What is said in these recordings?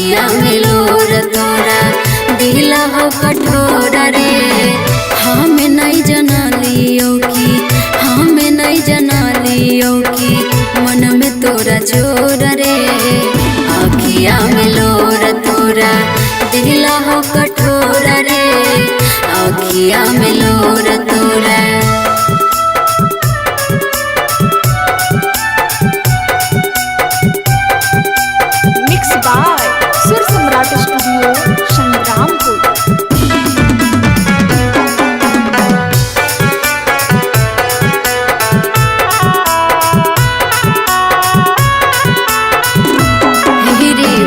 अखिया में लोर तोरा दिला हो कठोर रे। हमें नहीं जना लियो की, हमें नहीं जना लियो की मन में तोरा जोर रे। अखिया में लोर तोरा दिला हो कठोर रे। अखिया में लोर तोरा। मिक्स बाय सुर सम्राट स्टूडियो संग्रामपुर।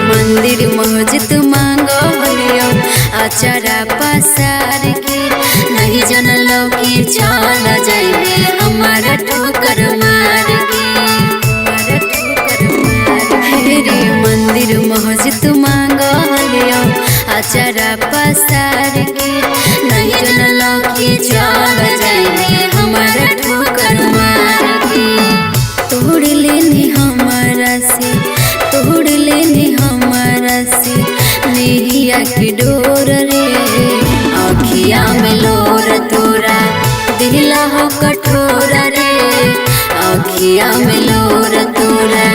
मंदिर मस्जिद मांगो लियो अचारा पसार के। नहीं जनलो कि चल जाइबे हमारा ठोकर मार के, हमारा ठोकर मार के। मंदिर मस्जिद मांगो लियो अचारा पसार के। नहीं जनलो कि चल जाइबे हमारा ठोकर मार के। तोड़ लेनी हमारा से, तोड़ लेनी हमारा से नेहिया की डोर रे। अखिया में लोर तोरा दिला हो कठोर रे। अखिया में लोर तोरा।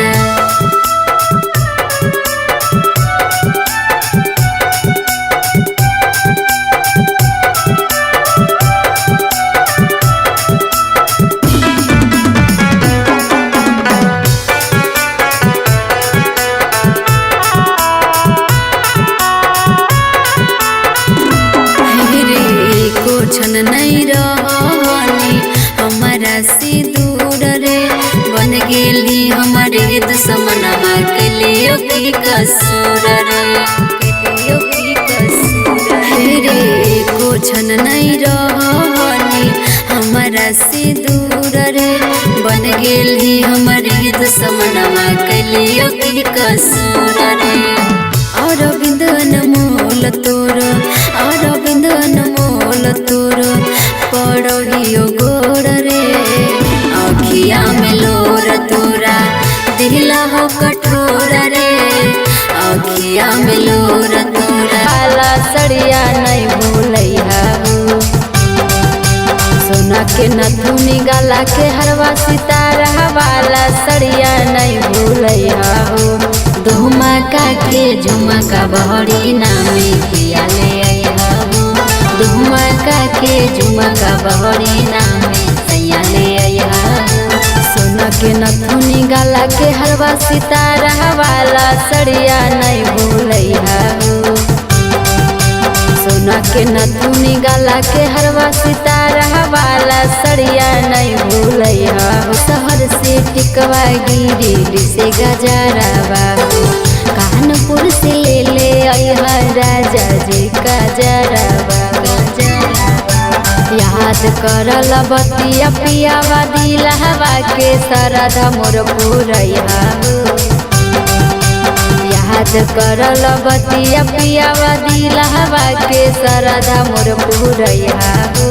छन नहीं रहनी हमारा से दूर रे। बन गेली हमारे दुश्मनमा के लिए की कसूर रे, के लिए की कसूर रे। को छन नहीं रहनी हमारा से दूर रे। बन गेली हमारे दुश्मनमा के लिए की कसूर रे। अरविंद अनमोल तोर, अरविंद अनमोल तोर पड़हियो गोर रे। अखिया में लोर तोरा दिला हो कठोर रे। अखिया में लोर तोरा। काला सड़िया नहीं भूलैया हो, सोना के नथुनी गला के हरवा सितारा वाला सड़िया नहीं भूलैया हो। धुमका के झुमका बहरी नामे पिया ले आया हो। धुमका के झुमका बहरी नामे सैया ले आया हो। सोना के नथुनी गला के हरवा सितारा वाला सड़िया नहीं भूलैया हो। सोना के नथुनी गला के हरवा सितारा वाला सड़िया नहीं भूलैया हो। शहर से टिकवा गिरी से गजरावा हो। कानपुर से ले ले आया राजा जी का जरावा। याद करल बतिया पियावा दिलहवा के सरधा मोर पुरैया हो। याद करल बतिया पियावा दिलहवा के सरधा मोर पुरैया हो।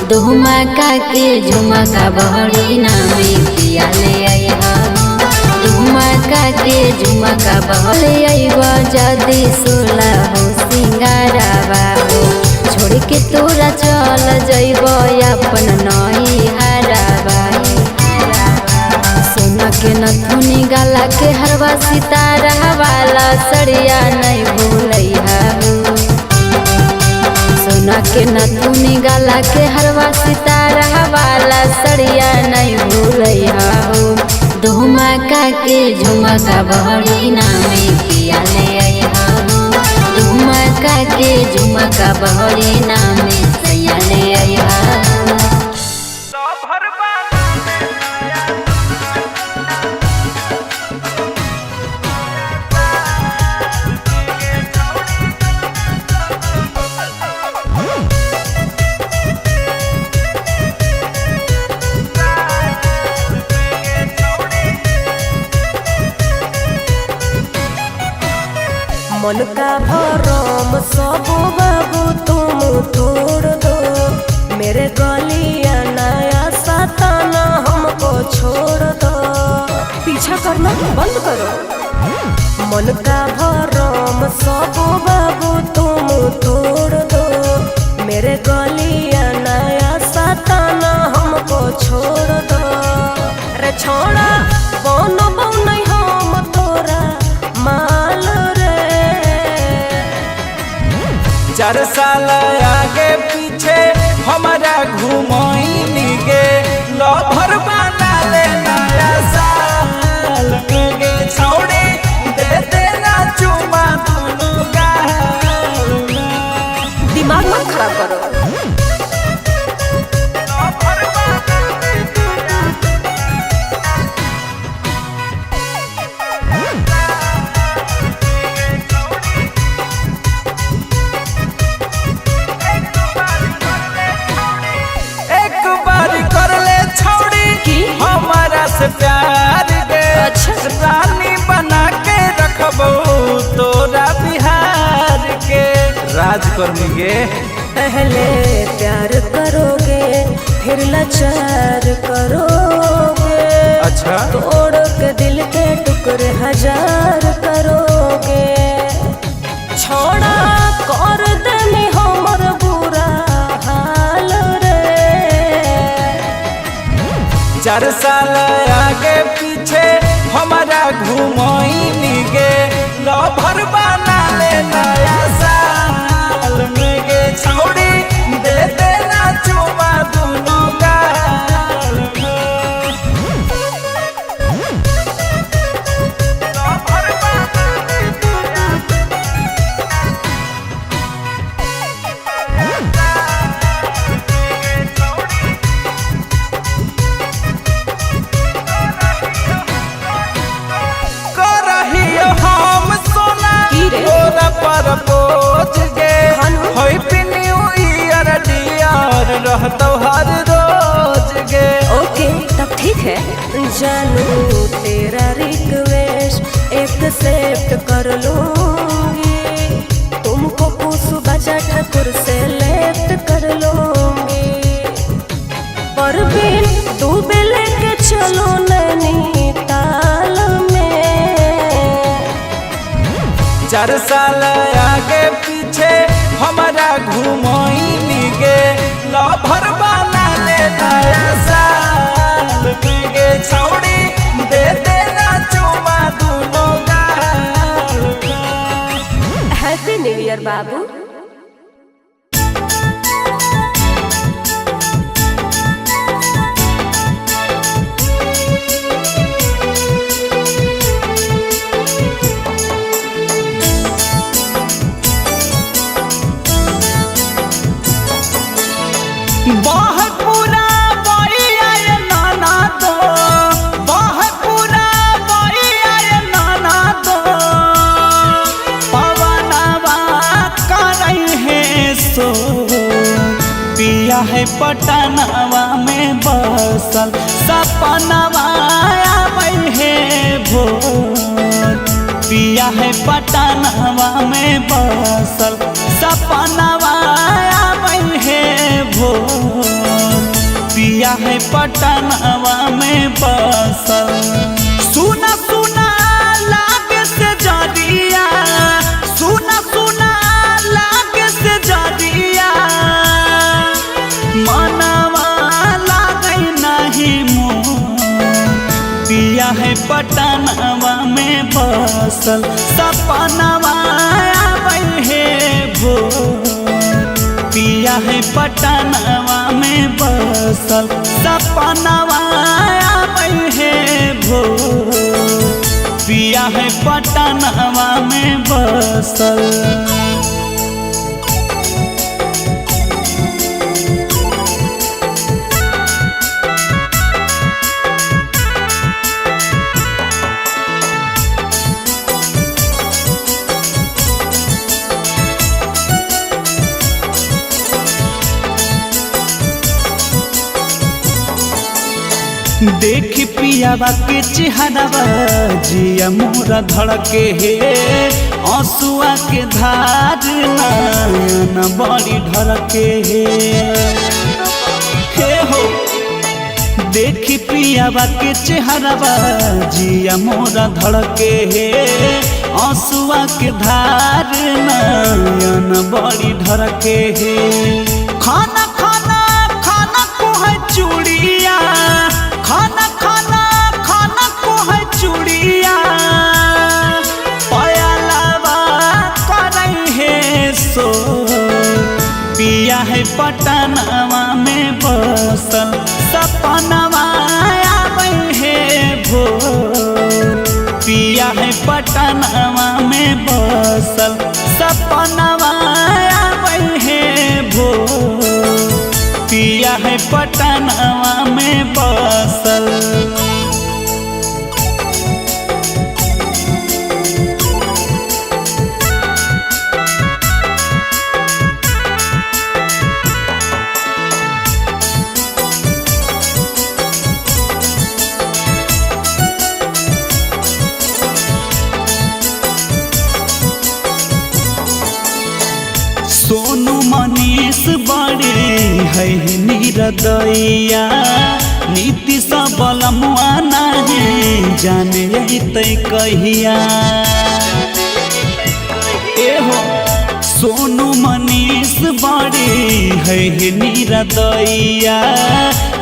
धुमका के झुमका बहरी नामे पिया ले आया हो। धुमका के झुमका बहरे आइबा जदी सोला हो सिंगारावा हो। छोड़ के तोरा चल जइब अपन नई हरावा। सोना के नथुनी गला के हरवा सितारा वाला सड़िया नहीं भूलैया हो। सोना के नथुनी गला के हरवा सितारा वाला सड़िया नहीं भूलैया हो। धुमका के झुमका बहरी नामे पिया ले आया हो। धुमका के झुमका बहरी नामे सैया ले आया हो। मन का भरम सब बाबू तुम तोड़ दो। मेरे गलिया नया सताना हमको छोड़ दो। पीछा करना बंद करो। मन का भरम सब बाबू तुम तोड़ दो, मेरे गलिया नया सताना हमको छोड़ दो। रे छोड़ा बनो नहीं हम तोरा माल रे। 4 साल आगे पीछे हमारा घुमाई गे, लभर बना ले नया साल में गे छौड़ी दे देना चुमा दोनों गाल में। दिमाग मत खराब करो। एक बार कर ले छौड़ी हमारा से प्यार गे, रानी बना के रखबो तोरा बिहार के। राजकर्मी गे पहले प्यार करोगे फिर लाचार करोगे, अच्छा तोड़ के दिल के टुकड़े 1000 करोगे। छोड़ा कर देनी हमर बुरा हाल रे। 4 साल आगे पीछे हमारा घुमाई गे, लभर बना ले नया साल में गे छौड़ी दे देना चुमा दोनों गाल में। करहियो हम सोना तोरा पर बोझ गे, हैप्पी न्यू ईयर डियर रहतो हर रोज गे। ओके तब ठीक है। जानू तेरा रिक्वेस्ट एक्सेप्ट कर लूंगी, तुमको कुसु बचा ठाकुर से लेफ्ट कर लूंगी। परवीन डूबे लेके चलो नैनीताल में। 4 साल आगे पीछे हमारा घुमाई गे, लभर बना ले नया साल में गे छौड़ी दे देना चुमा दोनों गाल में। हैप्पी न्यू ईयर बाबू। पूरा बइया ये नाना दो, पूरा बइया ये नाना दो, पवनवा करई है सो पिया है पटनवा में बसल, सपनवा आबै है भोर। पिया है पटनवा में बसल, सपनवा आबै है भोर। पिया है पटनवा में बसल, सुना सुना लागे से जरिया, सुना सुना लागे से जरिया, मनवा लागे नहीं मोर। पिया है पटनवा में बसल, सपनवा आबै है भोर। पिया है पटनवा में बसल, सपनवा आबै है भोर। पिया है पटनवा में बसल। देख पियावा के चेहरावा जिया मोरा धड़के हे, आंसुआ के धार नयन बड़ी ढरके हे हो। देखी पियावा के चेहरावा जिया मोरा धड़के हे आंसुआ के धार नयन बड़ी ढरके हे खाना खाना खाना को है चूड़िया खाना खाना खाना को है चूड़िया पयालावा करई है सो पिया है पटनवा में बसल सपनवा आबै है भोर पिया है पटनवा में बसल सपनवा आबै है भोर पिया है पटनवा में बसल सोनू मनीष बड़े है निरदैया नीति सबल मुआना है जाने तै कहिया एहो सोनू मनीष बड़े है निरदैया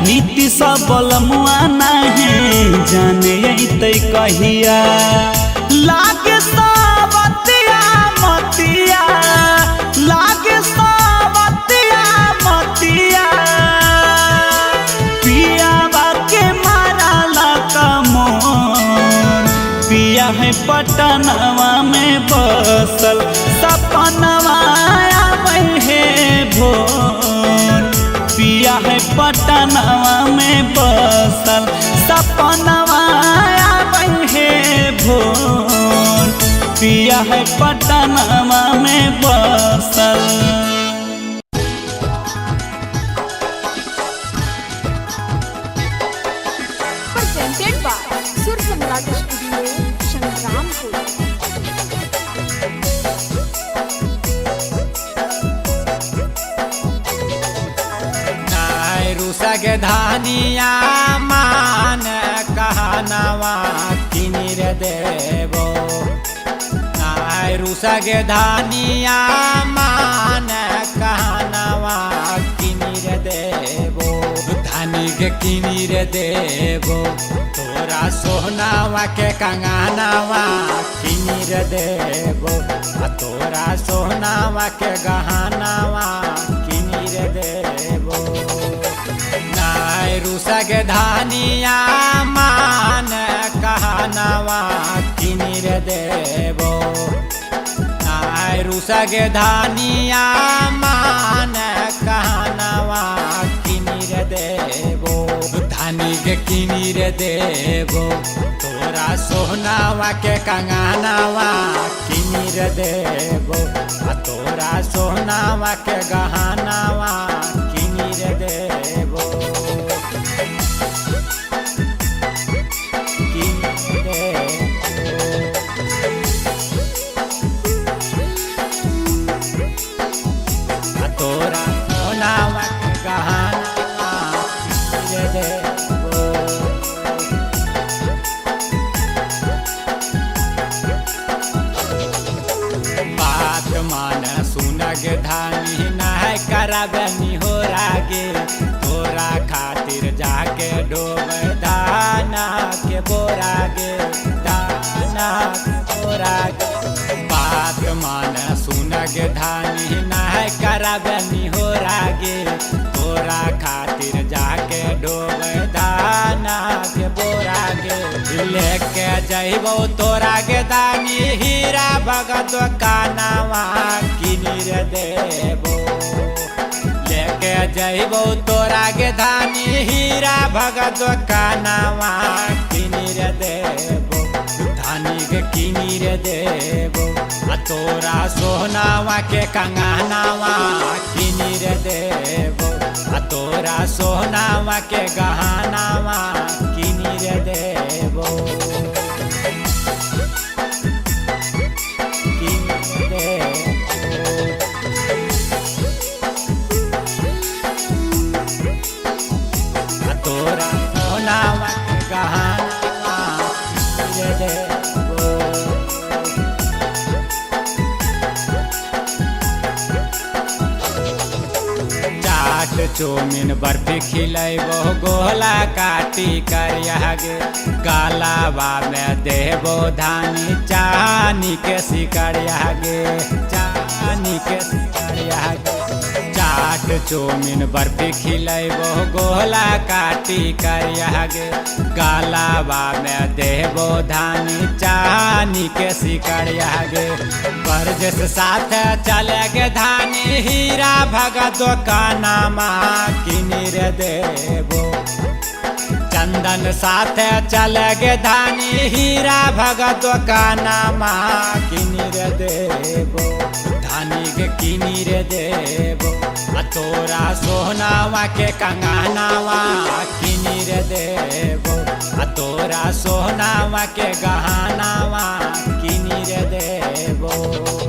नीति सबल मुआना है जाने तै कहिया लागे सावतिया मतिया लागे सावतिया मतिया पियावा के मारा लका मोर पिया है पटनवा में बसल सपनवा आबै है भोर पिया है पटनवा में बसल सपनवा आबै है भोर पिया है पटनवा में बसल presented by Sur Samrat Studio, Shangrampur. RUSA के धानिया मान कहनवा किनिर देवो रुसा के धानिया मान कहनवा किनिर देवो धानी के किनिर देवो तोरा सोहनावा के कंगनवा किनिर देवो तोरा सोहनावा के गहनवा किनिर देवो रुसा के धानिया मान कहनवा किनिर देवो रुसा के धानिया मान कहनवा किनिर देवो धानी के किनिर देवो तोरा सोहनावा के कंगनवा किनिर देवो तोरा सोहनावा के गहनवा किनिर देवो तोरा सोनावा के गहनवा किनिर देवो बात मान सुनग धानी नहीं करबनी हो रागे तोरा खातिर जाके डोब दाना के बोरागे दाना के बोरागे बात मान सुनग धानी नहीं करबनी हो रागे तोरा खातिर जाके डोब दाना के बोरागे लेके जइबो तोरा के दानी हीरा भगत कानवा किनिर देबो लेके जइबो तोरा के धानी हीरा भगत कानवा किनिर देबो धानी के किनिर देबो तोरा सोहनावा के कंगनवा किनिर देबो तोरा सोहनावा के गहनवा किनिर देबो तोरा चौमिन बर्फी खिलेबो गोला काटी करिया गे गालावा में देबो धानी चानी के सिकरिया गे चानी के सिकरिया गे चाट चौमिन बर्फी खिलेबो गोला काटी करिया गे गालावा में देबो धानी चानी के सिकरिया गे बरजस साथ चले गे धानी हीरा भगत दुकानमा किनी रे देबो चंदन साथ चले गे धानी हीरा भगत दुकानमा किनी रे देबो धानी के किनी रे देबो तोरा सोहनावा के कंगनावा किनी रे देबो तोरा सोहनावा के गहनावा किनी रे देबो।